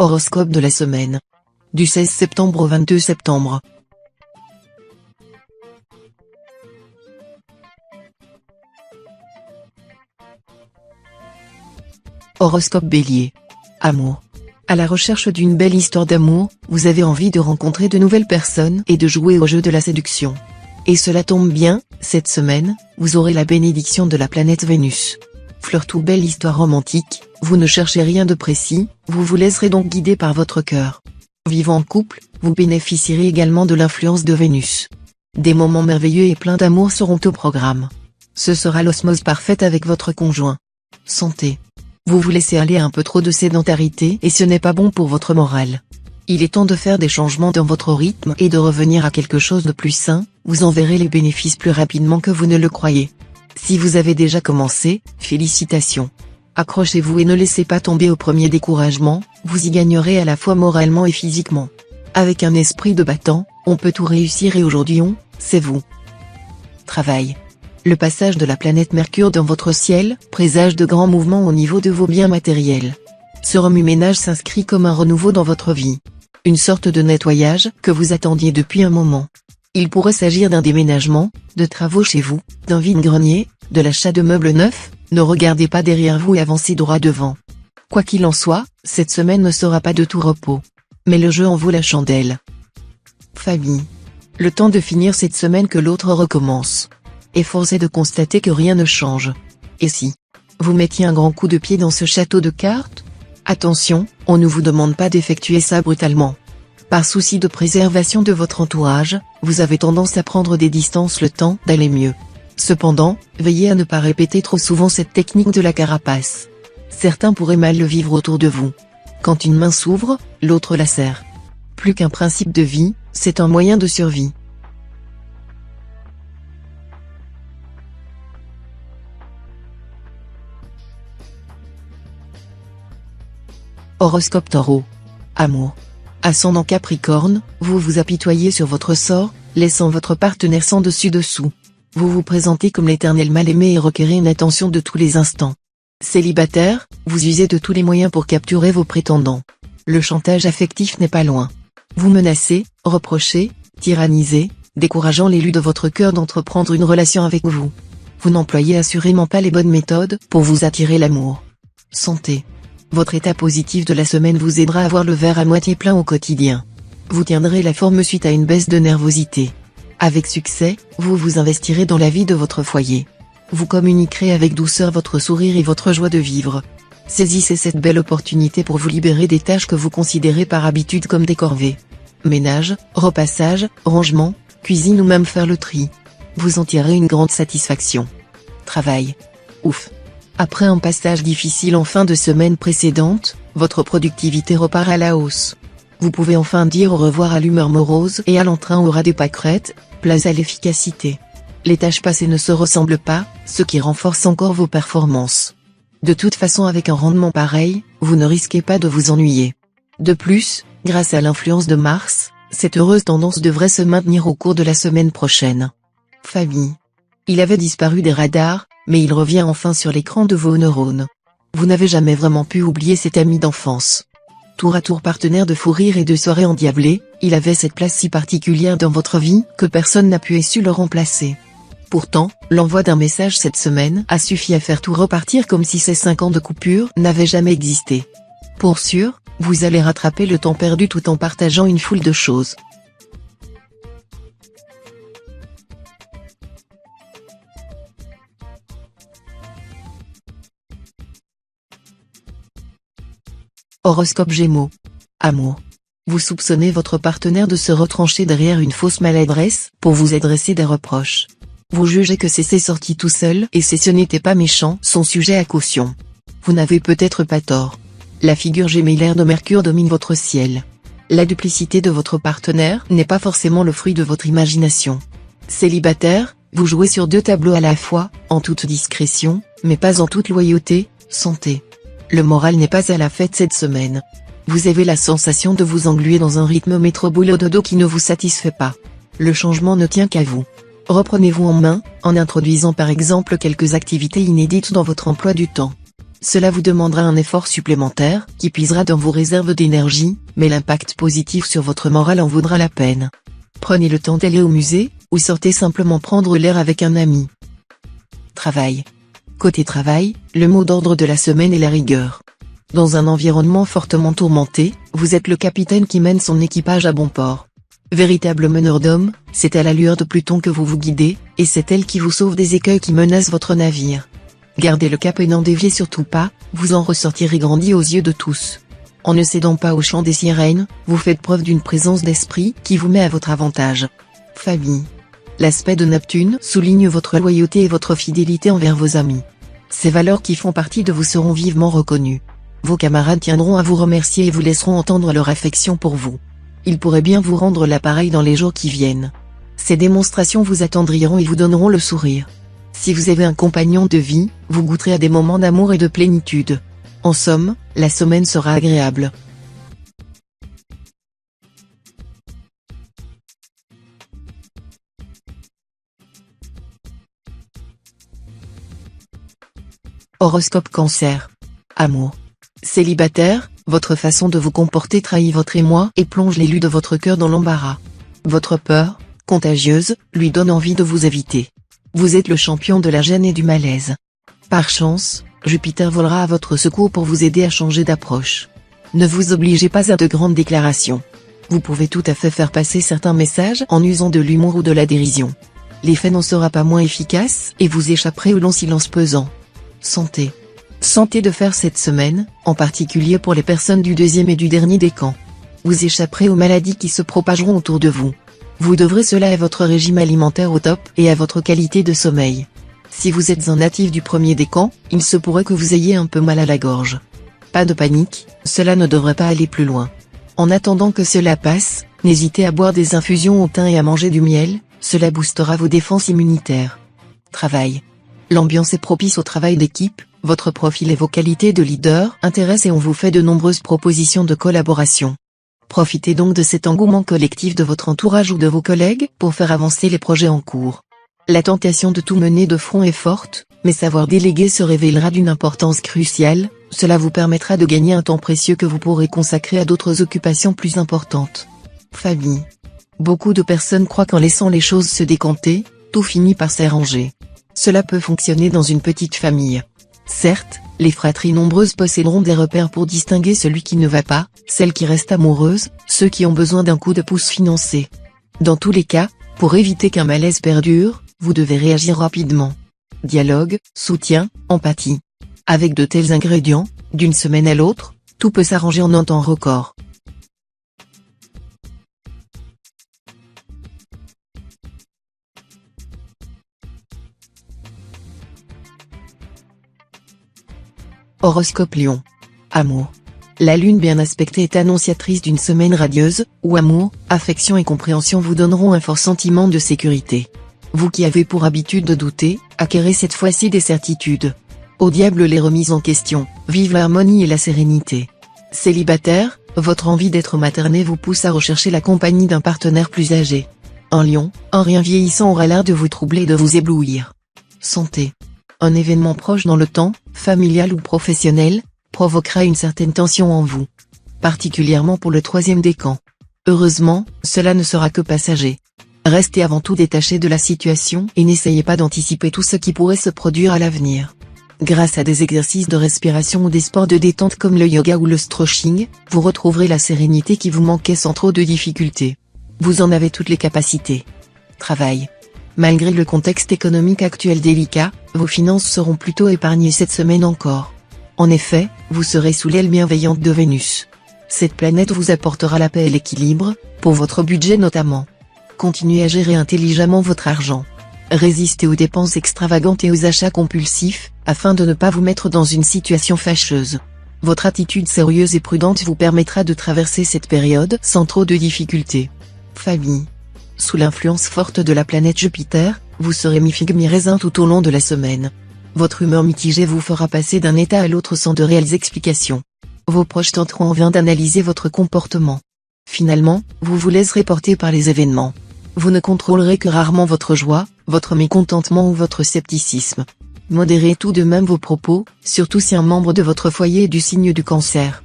Horoscope de la semaine. Du 16 septembre au 22 septembre. Horoscope Bélier. Amour. À la recherche d'une belle histoire d'amour, vous avez envie de rencontrer de nouvelles personnes et de jouer au jeu de la séduction. Et cela tombe bien, cette semaine, vous aurez la bénédiction de la planète Vénus. Fleurtout belle histoire romantique, vous ne cherchez rien de précis, vous vous laisserez donc guider par votre cœur. Vivant en couple, vous bénéficierez également de l'influence de Vénus. Des moments merveilleux et pleins d'amour seront au programme. Ce sera l'osmose parfaite avec votre conjoint. Santé. Vous vous laissez aller à un peu trop de sédentarité et ce n'est pas bon pour votre morale. Il est temps de faire des changements dans votre rythme et de revenir à quelque chose de plus sain, vous en verrez les bénéfices plus rapidement que vous ne le croyez. Si vous avez déjà commencé, félicitations. Accrochez-vous et ne laissez pas tomber au premier découragement, vous y gagnerez à la fois moralement et physiquement. Avec un esprit de battant, on peut tout réussir et aujourd'hui c'est vous. Travail. Le passage de la planète Mercure dans votre ciel présage de grands mouvements au niveau de vos biens matériels. Ce remue-ménage s'inscrit comme un renouveau dans votre vie. Une sorte de nettoyage que vous attendiez depuis un moment. Il pourrait s'agir d'un déménagement, de travaux chez vous, d'un vide-grenier, de l'achat de meubles neufs, ne regardez pas derrière vous et avancez droit devant. Quoi qu'il en soit, cette semaine ne sera pas de tout repos. Mais le jeu en vaut la chandelle. Famille. Le temps de finir cette semaine que l'autre recommence. Et force est de constater que rien ne change. Et si vous mettiez un grand coup de pied dans ce château de cartes? Attention, on ne vous demande pas d'effectuer ça brutalement. Par souci de préservation de votre entourage, vous avez tendance à prendre des distances le temps d'aller mieux. Cependant, veillez à ne pas répéter trop souvent cette technique de la carapace. Certains pourraient mal le vivre autour de vous. Quand une main s'ouvre, l'autre la serre. Plus qu'un principe de vie, c'est un moyen de survie. Horoscope Taureau. Amour. Ascendant Capricorne, vous vous apitoyez sur votre sort, laissant votre partenaire sans dessus-dessous. Vous vous présentez comme l'éternel mal-aimé et requérez une attention de tous les instants. Célibataire, vous usez de tous les moyens pour capturer vos prétendants. Le chantage affectif n'est pas loin. Vous menacez, reprochez, tyrannisez, décourageant l'élu de votre cœur d'entreprendre une relation avec vous. Vous n'employez assurément pas les bonnes méthodes pour vous attirer l'amour. Santé. Votre état positif de la semaine vous aidera à voir le verre à moitié plein au quotidien. Vous tiendrez la forme suite à une baisse de nervosité. Avec succès, vous vous investirez dans la vie de votre foyer. Vous communiquerez avec douceur votre sourire et votre joie de vivre. Saisissez cette belle opportunité pour vous libérer des tâches que vous considérez par habitude comme des corvées. Ménage, repassage, rangement, cuisine ou même faire le tri. Vous en tirerez une grande satisfaction. Travail. Ouf. Après un passage difficile en fin de semaine précédente, votre productivité repart à la hausse. Vous pouvez enfin dire au revoir à l'humeur morose et à l'entrain au ras des pâquerettes, place à l'efficacité. Les tâches passées ne se ressemblent pas, ce qui renforce encore vos performances. De toute façon avec un rendement pareil, vous ne risquez pas de vous ennuyer. De plus, grâce à l'influence de Mars, cette heureuse tendance devrait se maintenir au cours de la semaine prochaine. Famille. Il avait disparu des radars, mais il revient enfin sur l'écran de vos neurones. Vous n'avez jamais vraiment pu oublier cet ami d'enfance. Tour à tour partenaire de fou rire et de soirées endiablées, il avait cette place si particulière dans votre vie que personne n'a pu et su le remplacer. Pourtant, l'envoi d'un message cette semaine a suffi à faire tout repartir comme si ces 5 ans de coupure n'avaient jamais existé. Pour sûr, vous allez rattraper le temps perdu tout en partageant une foule de choses. Horoscope Gémeaux. Amour. Vous soupçonnez votre partenaire de se retrancher derrière une fausse maladresse pour vous adresser des reproches. Vous jugez que c'est sorti tout seul et ce n'était pas méchant sont sujets à caution. Vous n'avez peut-être pas tort. La figure gémellaire de Mercure domine votre ciel. La duplicité de votre partenaire n'est pas forcément le fruit de votre imagination. Célibataire, vous jouez sur 2 tableaux à la fois, en toute discrétion, mais pas en toute loyauté. Santé. Le moral n'est pas à la fête cette semaine. Vous avez la sensation de vous engluer dans un rythme métro-boulot-dodo qui ne vous satisfait pas. Le changement ne tient qu'à vous. Reprenez-vous en main, en introduisant par exemple quelques activités inédites dans votre emploi du temps. Cela vous demandera un effort supplémentaire, qui puisera dans vos réserves d'énergie, mais l'impact positif sur votre morale en vaudra la peine. Prenez le temps d'aller au musée, ou sortez simplement prendre l'air avec un ami. Travail. Côté travail, le mot d'ordre de la semaine est la rigueur. Dans un environnement fortement tourmenté, vous êtes le capitaine qui mène son équipage à bon port. Véritable meneur d'hommes, c'est à la lueur de Pluton que vous vous guidez, et c'est elle qui vous sauve des écueils qui menacent votre navire. Gardez le cap et n'en déviez surtout pas, vous en ressortirez grandi aux yeux de tous. En ne cédant pas au chant des sirènes, vous faites preuve d'une présence d'esprit qui vous met à votre avantage. Famille. L'aspect de Neptune souligne votre loyauté et votre fidélité envers vos amis. Ces valeurs qui font partie de vous seront vivement reconnues. Vos camarades tiendront à vous remercier et vous laisseront entendre leur affection pour vous. Ils pourraient bien vous rendre l'appareil dans les jours qui viennent. Ces démonstrations vous attendriront et vous donneront le sourire. Si vous avez un compagnon de vie, vous goûterez à des moments d'amour et de plénitude. En somme, la semaine sera agréable. Horoscope Cancer. Amour. Célibataire, votre façon de vous comporter trahit votre émoi et plonge l'élu de votre cœur dans l'embarras. Votre peur, contagieuse, lui donne envie de vous éviter. Vous êtes le champion de la gêne et du malaise. Par chance, Jupiter volera à votre secours pour vous aider à changer d'approche. Ne vous obligez pas à de grandes déclarations. Vous pouvez tout à fait faire passer certains messages en usant de l'humour ou de la dérision. L'effet n'en sera pas moins efficace et vous échapperez au long silence pesant. Santé. Santé de fer cette semaine, en particulier pour les personnes du deuxième et du dernier décan. Vous échapperez aux maladies qui se propageront autour de vous. Vous devrez cela à votre régime alimentaire au top et à votre qualité de sommeil. Si vous êtes un natif du premier décan, il se pourrait que vous ayez un peu mal à la gorge. Pas de panique, cela ne devrait pas aller plus loin. En attendant que cela passe, n'hésitez à boire des infusions au thym et à manger du miel, cela boostera vos défenses immunitaires. Travail. L'ambiance est propice au travail d'équipe, votre profil et vos qualités de leader intéressent et on vous fait de nombreuses propositions de collaboration. Profitez donc de cet engouement collectif de votre entourage ou de vos collègues pour faire avancer les projets en cours. La tentation de tout mener de front est forte, mais savoir déléguer se révélera d'une importance cruciale, cela vous permettra de gagner un temps précieux que vous pourrez consacrer à d'autres occupations plus importantes. Famille. Beaucoup de personnes croient qu'en laissant les choses se décanter, tout finit par s'arranger. Cela peut fonctionner dans une petite famille. Certes, les fratries nombreuses posséderont des repères pour distinguer celui qui ne va pas, celles qui restent amoureuses, ceux qui ont besoin d'un coup de pouce financier. Dans tous les cas, pour éviter qu'un malaise perdure, vous devez réagir rapidement. Dialogue, soutien, empathie. Avec de tels ingrédients, d'une semaine à l'autre, tout peut s'arranger en un temps record. Horoscope Lion. Amour. La lune bien aspectée est annonciatrice d'une semaine radieuse, où amour, affection et compréhension vous donneront un fort sentiment de sécurité. Vous qui avez pour habitude de douter, acquérez cette fois-ci des certitudes. Au diable les remises en question, vive l'harmonie et la sérénité. Célibataire, votre envie d'être materné vous pousse à rechercher la compagnie d'un partenaire plus âgé. En Lion, un rien vieillissant aura l'air de vous troubler et de vous éblouir. Santé. Un événement proche dans le temps, familial ou professionnel, provoquera une certaine tension en vous. Particulièrement pour le troisième décan. Heureusement, cela ne sera que passager. Restez avant tout détaché de la situation et n'essayez pas d'anticiper tout ce qui pourrait se produire à l'avenir. Grâce à des exercices de respiration ou des sports de détente comme le yoga ou le stretching, vous retrouverez la sérénité qui vous manquait sans trop de difficultés. Vous en avez toutes les capacités. Travail. Malgré le contexte économique actuel délicat, vos finances seront plutôt épargnées cette semaine encore. En effet, vous serez sous l'aile bienveillante de Vénus. Cette planète vous apportera la paix et l'équilibre, pour votre budget notamment. Continuez à gérer intelligemment votre argent. Résistez aux dépenses extravagantes et aux achats compulsifs, afin de ne pas vous mettre dans une situation fâcheuse. Votre attitude sérieuse et prudente vous permettra de traverser cette période sans trop de difficultés. Famille. Sous l'influence forte de la planète Jupiter, vous serez mi-figue mi-raisin tout au long de la semaine. Votre humeur mitigée vous fera passer d'un état à l'autre sans de réelles explications. Vos proches tenteront en vain d'analyser votre comportement. Finalement, vous vous laisserez porter par les événements. Vous ne contrôlerez que rarement votre joie, votre mécontentement ou votre scepticisme. Modérez tout de même vos propos, surtout si un membre de votre foyer est du signe du Cancer.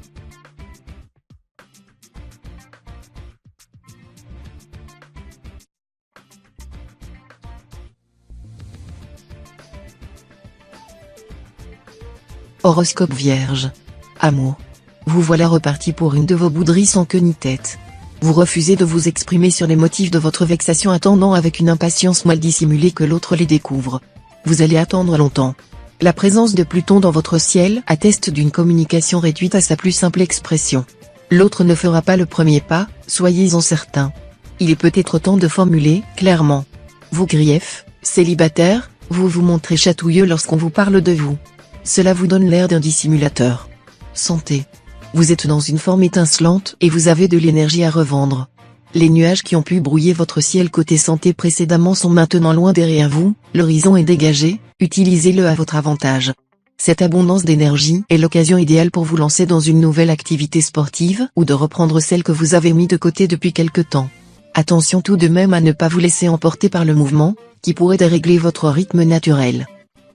Horoscope Vierge. Amour. Vous voilà reparti pour une de vos bouderies sans queue ni tête. Vous refusez de vous exprimer sur les motifs de votre vexation, attendant avec une impatience mal dissimulée que l'autre les découvre. Vous allez attendre longtemps. La présence de Pluton dans votre ciel atteste d'une communication réduite à sa plus simple expression. L'autre ne fera pas le premier pas, soyez-en certain. Il est peut-être temps de formuler clairement vos griefs. Célibataire, vous vous montrez chatouilleux lorsqu'on vous parle de vous. Cela vous donne l'air d'un dissimulateur. Santé. Vous êtes dans une forme étincelante et vous avez de l'énergie à revendre. Les nuages qui ont pu brouiller votre ciel côté santé précédemment sont maintenant loin derrière vous, l'horizon est dégagé, utilisez-le à votre avantage. Cette abondance d'énergie est l'occasion idéale pour vous lancer dans une nouvelle activité sportive ou de reprendre celle que vous avez mis de côté depuis quelque temps. Attention tout de même à ne pas vous laisser emporter par le mouvement, qui pourrait dérégler votre rythme naturel.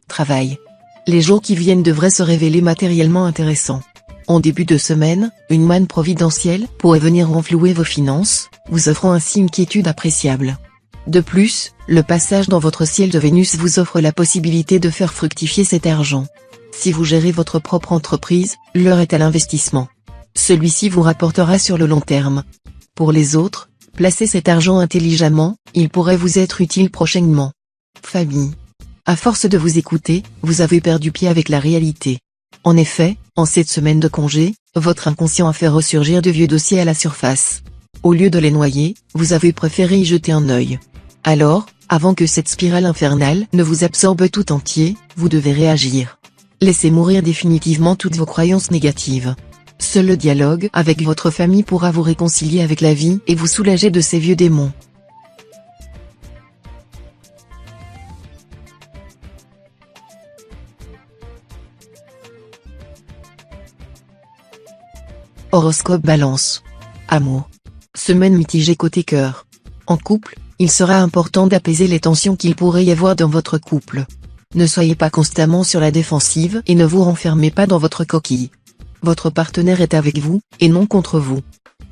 Travail. Les jours qui viennent devraient se révéler matériellement intéressants. En début de semaine, une manne providentielle pourrait venir renflouer vos finances, vous offrant ainsi une quiétude appréciable. De plus, le passage dans votre ciel de Vénus vous offre la possibilité de faire fructifier cet argent. Si vous gérez votre propre entreprise, l'heure est à l'investissement. Celui-ci vous rapportera sur le long terme. Pour les autres, placez cet argent intelligemment, il pourrait vous être utile prochainement. Famille. À force de vous écouter, vous avez perdu pied avec la réalité. En effet, en cette semaine de congé, votre inconscient a fait ressurgir de vieux dossiers à la surface. Au lieu de les noyer, vous avez préféré y jeter un œil. Alors, avant que cette spirale infernale ne vous absorbe tout entier, vous devez réagir. Laissez mourir définitivement toutes vos croyances négatives. Seul le dialogue avec votre famille pourra vous réconcilier avec la vie et vous soulager de ces vieux démons. Horoscope Balance. Amour. Semaine mitigée côté cœur. En couple, il sera important d'apaiser les tensions qu'il pourrait y avoir dans votre couple. Ne soyez pas constamment sur la défensive et ne vous renfermez pas dans votre coquille. Votre partenaire est avec vous, et non contre vous.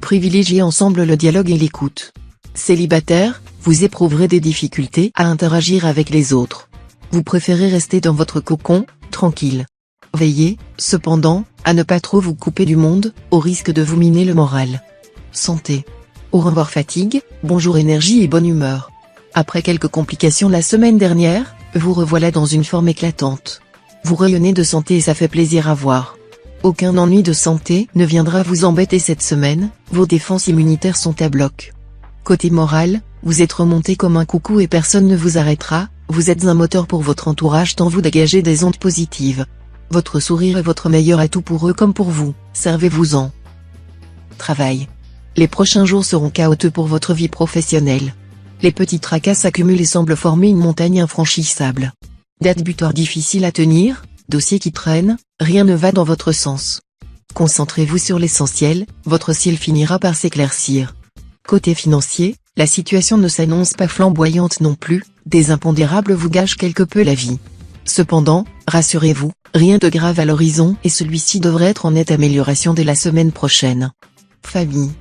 Privilégiez ensemble le dialogue et l'écoute. Célibataire, vous éprouverez des difficultés à interagir avec les autres. Vous préférez rester dans votre cocon, tranquille. Veillez, cependant, à ne pas trop vous couper du monde, au risque de vous miner le moral. Santé. Au revoir fatigue, bonjour énergie et bonne humeur. Après quelques complications la semaine dernière, vous revoilà dans une forme éclatante. Vous rayonnez de santé et ça fait plaisir à voir. Aucun ennui de santé ne viendra vous embêter cette semaine, vos défenses immunitaires sont à bloc. Côté moral, vous êtes remonté comme un coucou et personne ne vous arrêtera, vous êtes un moteur pour votre entourage tant vous dégagez des ondes positives. Votre sourire est votre meilleur atout pour eux comme pour vous, servez-vous-en. Travail. Les prochains jours seront chaotiques pour votre vie professionnelle. Les petits tracas s'accumulent et semblent former une montagne infranchissable. Date butoir difficile à tenir, dossier qui traîne, rien ne va dans votre sens. Concentrez-vous sur l'essentiel, votre ciel finira par s'éclaircir. Côté financier, la situation ne s'annonce pas flamboyante non plus, des impondérables vous gâchent quelque peu la vie. Cependant, rassurez-vous, rien de grave à l'horizon et celui-ci devrait être en nette amélioration dès la semaine prochaine. Famille.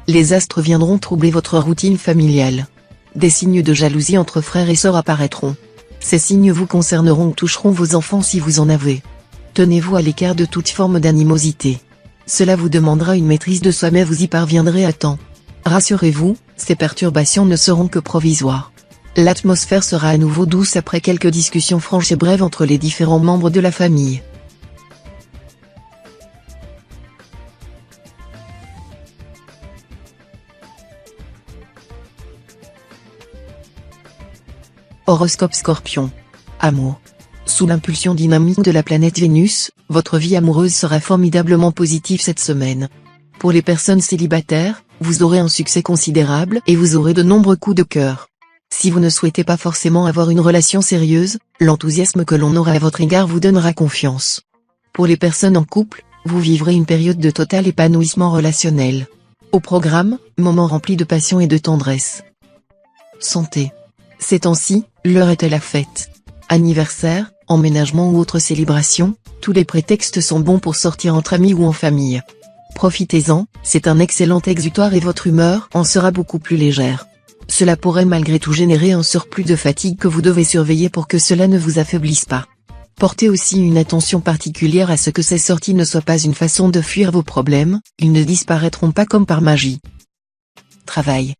Les astres viendront troubler votre routine familiale. Des signes de jalousie entre frères et sœurs apparaîtront. Ces signes vous concerneront ou toucheront vos enfants si vous en avez. Tenez-vous à l'écart de toute forme d'animosité. Cela vous demandera une maîtrise de soi mais vous y parviendrez à temps. Rassurez-vous, ces perturbations ne seront que provisoires. L'atmosphère sera à nouveau douce après quelques discussions franches et brèves entre les différents membres de la famille. Horoscope Scorpion. Amour. Sous l'impulsion dynamique de la planète Vénus, votre vie amoureuse sera formidablement positive cette semaine. Pour les personnes célibataires, vous aurez un succès considérable et vous aurez de nombreux coups de cœur. Si vous ne souhaitez pas forcément avoir une relation sérieuse, l'enthousiasme que l'on aura à votre égard vous donnera confiance. Pour les personnes en couple, vous vivrez une période de total épanouissement relationnel. Au programme, moments remplis de passion et de tendresse. Santé. Ces temps-ci, l'heure est à la fête. Anniversaire, emménagement ou autre célébration, tous les prétextes sont bons pour sortir entre amis ou en famille. Profitez-en, c'est un excellent exutoire et votre humeur en sera beaucoup plus légère. Cela pourrait malgré tout générer un surplus de fatigue que vous devez surveiller pour que cela ne vous affaiblisse pas. Portez aussi une attention particulière à ce que ces sorties ne soient pas une façon de fuir vos problèmes, ils ne disparaîtront pas comme par magie. Travail.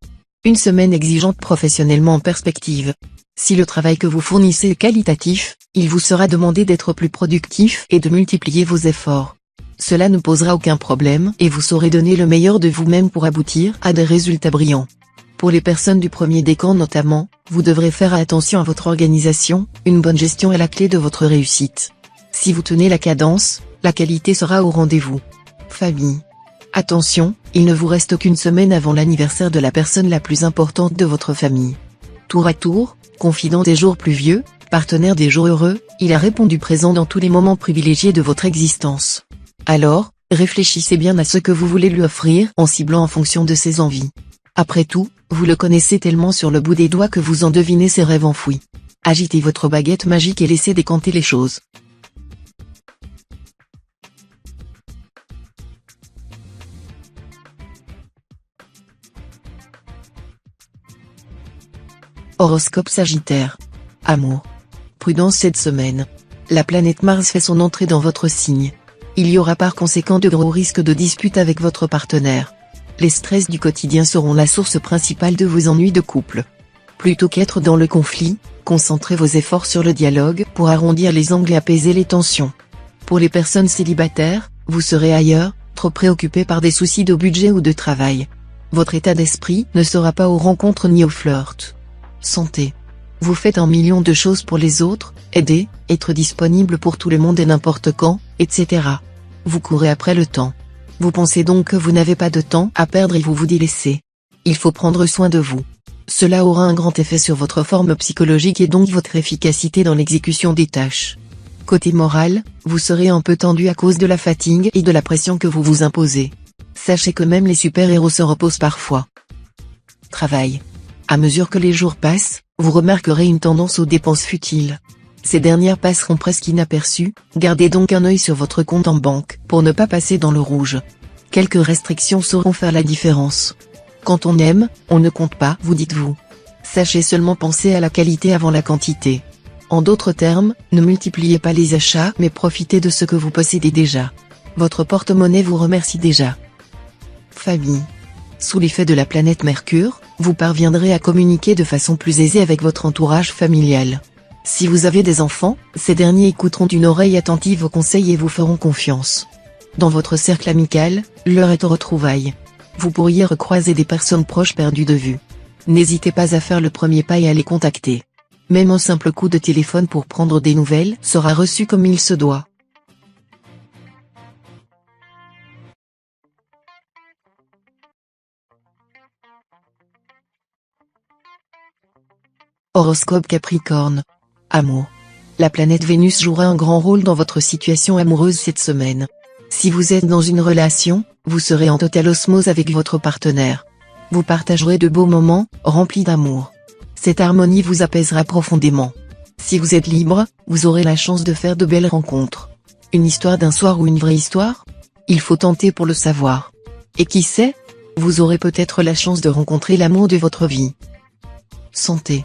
Une semaine exigeante professionnellement en perspective. Si le travail que vous fournissez est qualitatif, il vous sera demandé d'être plus productif et de multiplier vos efforts. Cela ne posera aucun problème et vous saurez donner le meilleur de vous-même pour aboutir à des résultats brillants. Pour les personnes du premier décan notamment, vous devrez faire attention à votre organisation, une bonne gestion est la clé de votre réussite. Si vous tenez la cadence, la qualité sera au rendez-vous. Famille. Attention, il ne vous reste qu'une semaine avant l'anniversaire de la personne la plus importante de votre famille. Tour à tour, confident des jours pluvieux, partenaire des jours heureux, il a répondu présent dans tous les moments privilégiés de votre existence. Alors, réfléchissez bien à ce que vous voulez lui offrir en ciblant en fonction de ses envies. Après tout, vous le connaissez tellement sur le bout des doigts que vous en devinez ses rêves enfouis. Agitez votre baguette magique et laissez décanter les choses. Horoscope Sagittaire. Amour. Prudence cette semaine. La planète Mars fait son entrée dans votre signe. Il y aura par conséquent de gros risques de dispute avec votre partenaire. Les stress du quotidien seront la source principale de vos ennuis de couple. Plutôt qu'être dans le conflit, concentrez vos efforts sur le dialogue pour arrondir les angles et apaiser les tensions. Pour les personnes célibataires, vous serez ailleurs, trop préoccupés par des soucis de budget ou de travail. Votre état d'esprit ne sera pas aux rencontres ni aux flirts. Santé. Vous faites un million de choses pour les autres, aider, être disponible pour tout le monde et n'importe quand, etc. Vous courez après le temps. Vous pensez donc que vous n'avez pas de temps à perdre et vous vous délaissez. Il faut prendre soin de vous. Cela aura un grand effet sur votre forme psychologique et donc votre efficacité dans l'exécution des tâches. Côté moral, vous serez un peu tendu à cause de la fatigue et de la pression que vous vous imposez. Sachez que même les super-héros se reposent parfois. Travail. À mesure que les jours passent, vous remarquerez une tendance aux dépenses futiles. Ces dernières passeront presque inaperçues, gardez donc un œil sur votre compte en banque pour ne pas passer dans le rouge. Quelques restrictions sauront faire la différence. Quand on aime, on ne compte pas, vous dites-vous. Sachez seulement penser à la qualité avant la quantité. En d'autres termes, ne multipliez pas les achats mais profitez de ce que vous possédez déjà. Votre porte-monnaie vous remercie déjà. Famille. Sous l'effet de la planète Mercure, vous parviendrez à communiquer de façon plus aisée avec votre entourage familial. Si vous avez des enfants, ces derniers écouteront d'une oreille attentive vos conseils et vous feront confiance. Dans votre cercle amical, l'heure est aux retrouvailles. Vous pourriez recroiser des personnes proches perdues de vue. N'hésitez pas à faire le premier pas et à les contacter. Même un simple coup de téléphone pour prendre des nouvelles sera reçu comme il se doit. Horoscope Capricorne. Amour. La planète Vénus jouera un grand rôle dans votre situation amoureuse cette semaine. Si vous êtes dans une relation, vous serez en totale osmose avec votre partenaire. Vous partagerez de beaux moments, remplis d'amour. Cette harmonie vous apaisera profondément. Si vous êtes libre, vous aurez la chance de faire de belles rencontres. Une histoire d'un soir ou une vraie histoire? Il faut tenter pour le savoir. Et qui sait? Vous aurez peut-être la chance de rencontrer l'amour de votre vie. Santé.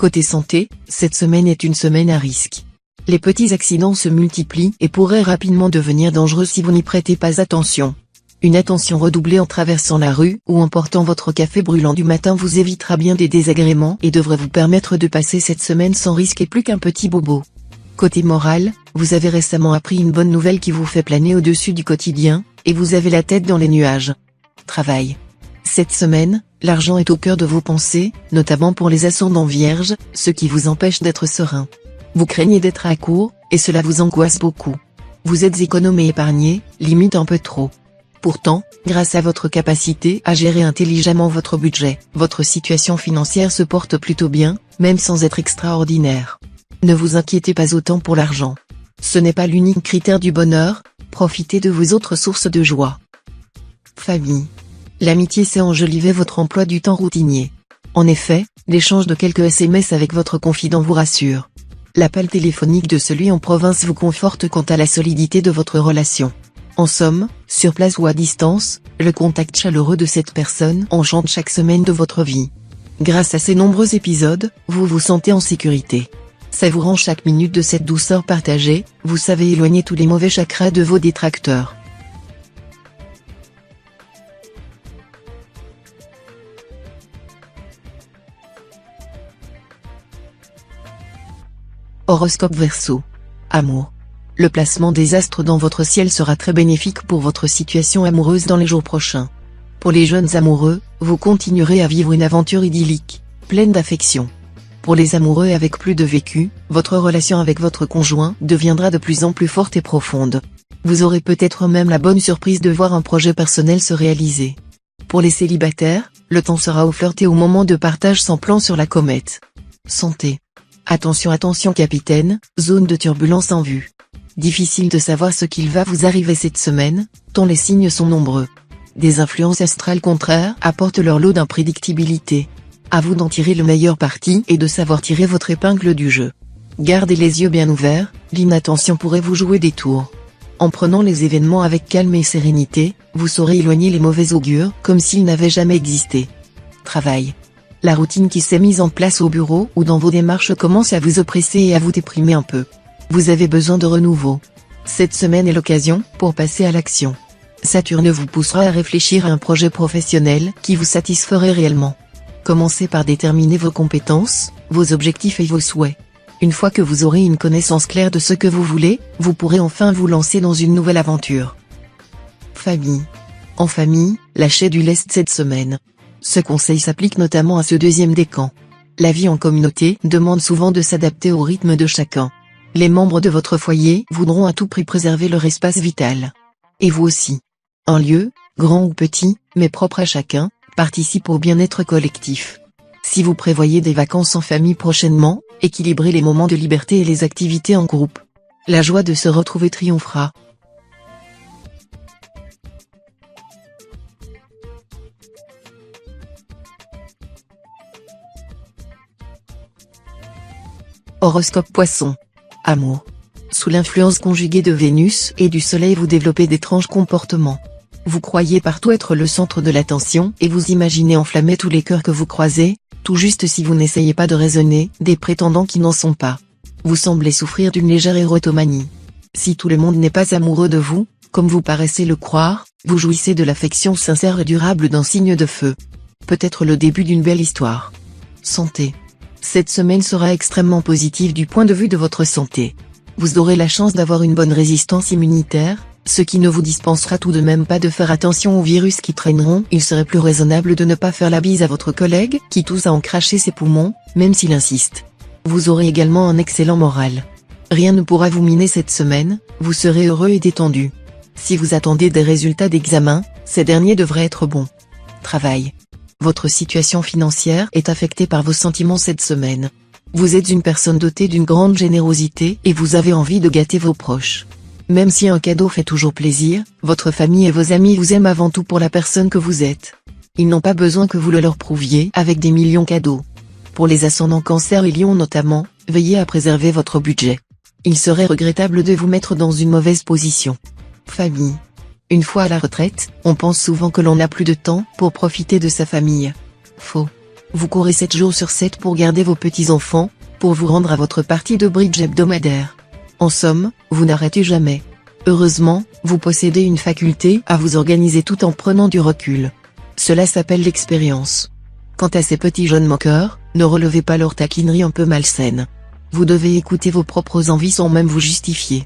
Côté santé, cette semaine est une semaine à risque. Les petits accidents se multiplient et pourraient rapidement devenir dangereux si vous n'y prêtez pas attention. Une attention redoublée en traversant la rue ou en portant votre café brûlant du matin vous évitera bien des désagréments et devrait vous permettre de passer cette semaine sans risquer plus qu'un petit bobo. Côté moral, vous avez récemment appris une bonne nouvelle qui vous fait planer au-dessus du quotidien, et vous avez la tête dans les nuages. Travail. Cette semaine, l'argent est au cœur de vos pensées, notamment pour les ascendants vierges, ce qui vous empêche d'être serein. Vous craignez d'être à court, et cela vous angoisse beaucoup. Vous êtes économe et épargné, limite un peu trop. Pourtant, grâce à votre capacité à gérer intelligemment votre budget, votre situation financière se porte plutôt bien, même sans être extraordinaire. Ne vous inquiétez pas autant pour l'argent. Ce n'est pas l'unique critère du bonheur, profitez de vos autres sources de joie. Famille. L'amitié sait enjoliver votre emploi du temps routinier. En effet, l'échange de quelques SMS avec votre confident vous rassure. L'appel téléphonique de celui en province vous conforte quant à la solidité de votre relation. En somme, sur place ou à distance, le contact chaleureux de cette personne enchante chaque semaine de votre vie. Grâce à ces nombreux épisodes, vous vous sentez en sécurité. Savourant chaque minute de cette douceur partagée, vous savez éloigner tous les mauvais chakras de vos détracteurs. Horoscope Verseau. Amour. Le placement des astres dans votre ciel sera très bénéfique pour votre situation amoureuse dans les jours prochains. Pour les jeunes amoureux, vous continuerez à vivre une aventure idyllique, pleine d'affection. Pour les amoureux avec plus de vécu, votre relation avec votre conjoint deviendra de plus en plus forte et profonde. Vous aurez peut-être même la bonne surprise de voir un projet personnel se réaliser. Pour les célibataires, le temps sera au flirt et au moment de partage sans plan sur la comète. Santé. Attention capitaine, zone de turbulence en vue. Difficile de savoir ce qu'il va vous arriver cette semaine, tant les signes sont nombreux. Des influences astrales contraires apportent leur lot d'imprédictibilité. À vous d'en tirer le meilleur parti et de savoir tirer votre épingle du jeu. Gardez les yeux bien ouverts, l'inattention pourrait vous jouer des tours. En prenant les événements avec calme et sérénité, vous saurez éloigner les mauvais augures comme s'ils n'avaient jamais existé. Travail. La routine qui s'est mise en place au bureau ou dans vos démarches commence à vous oppresser et à vous déprimer un peu. Vous avez besoin de renouveau. Cette semaine est l'occasion pour passer à l'action. Saturne vous poussera à réfléchir à un projet professionnel qui vous satisferait réellement. Commencez par déterminer vos compétences, vos objectifs et vos souhaits. Une fois que vous aurez une connaissance claire de ce que vous voulez, vous pourrez enfin vous lancer dans une nouvelle aventure. Famille. En famille, lâchez du lest cette semaine. Ce conseil s'applique notamment à ce deuxième décan. La vie en communauté demande souvent de s'adapter au rythme de chacun. Les membres de votre foyer voudront à tout prix préserver leur espace vital. Et vous aussi. Un lieu, grand ou petit, mais propre à chacun, participe au bien-être collectif. Si vous prévoyez des vacances en famille prochainement, équilibrez les moments de liberté et les activités en groupe. La joie de se retrouver triomphera. Horoscope Poisson. Amour. Sous l'influence conjuguée de Vénus et du Soleil vous développez d'étranges comportements. Vous croyez partout être le centre de l'attention et vous imaginez enflammer tous les cœurs que vous croisez, tout juste si vous n'essayez pas de raisonner des prétendants qui n'en sont pas. Vous semblez souffrir d'une légère érotomanie. Si tout le monde n'est pas amoureux de vous, comme vous paraissez le croire, vous jouissez de l'affection sincère et durable d'un signe de feu. Peut-être le début d'une belle histoire. Santé. Cette semaine sera extrêmement positive du point de vue de votre santé. Vous aurez la chance d'avoir une bonne résistance immunitaire, ce qui ne vous dispensera tout de même pas de faire attention aux virus qui traîneront. Il serait plus raisonnable de ne pas faire la bise à votre collègue qui tousse à en cracher ses poumons, même s'il insiste. Vous aurez également un excellent moral. Rien ne pourra vous miner cette semaine, vous serez heureux et détendu. Si vous attendez des résultats d'examen, ces derniers devraient être bons. Travail. Votre situation financière est affectée par vos sentiments cette semaine. Vous êtes une personne dotée d'une grande générosité et vous avez envie de gâter vos proches. Même si un cadeau fait toujours plaisir, votre famille et vos amis vous aiment avant tout pour la personne que vous êtes. Ils n'ont pas besoin que vous le leur prouviez avec des millions cadeaux. Pour les ascendants Cancer et Lion notamment, veillez à préserver votre budget. Il serait regrettable de vous mettre dans une mauvaise position. Famille. Une fois à la retraite, on pense souvent que l'on n'a plus de temps pour profiter de sa famille. Faux. Vous courez 7 jours sur 7 pour garder vos petits-enfants, pour vous rendre à votre partie de bridge hebdomadaire. En somme, vous n'arrêtez jamais. Heureusement, vous possédez une faculté à vous organiser tout en prenant du recul. Cela s'appelle l'expérience. Quant à ces petits jeunes moqueurs, ne relevez pas leur taquinerie un peu malsaine. Vous devez écouter vos propres envies sans même vous justifier.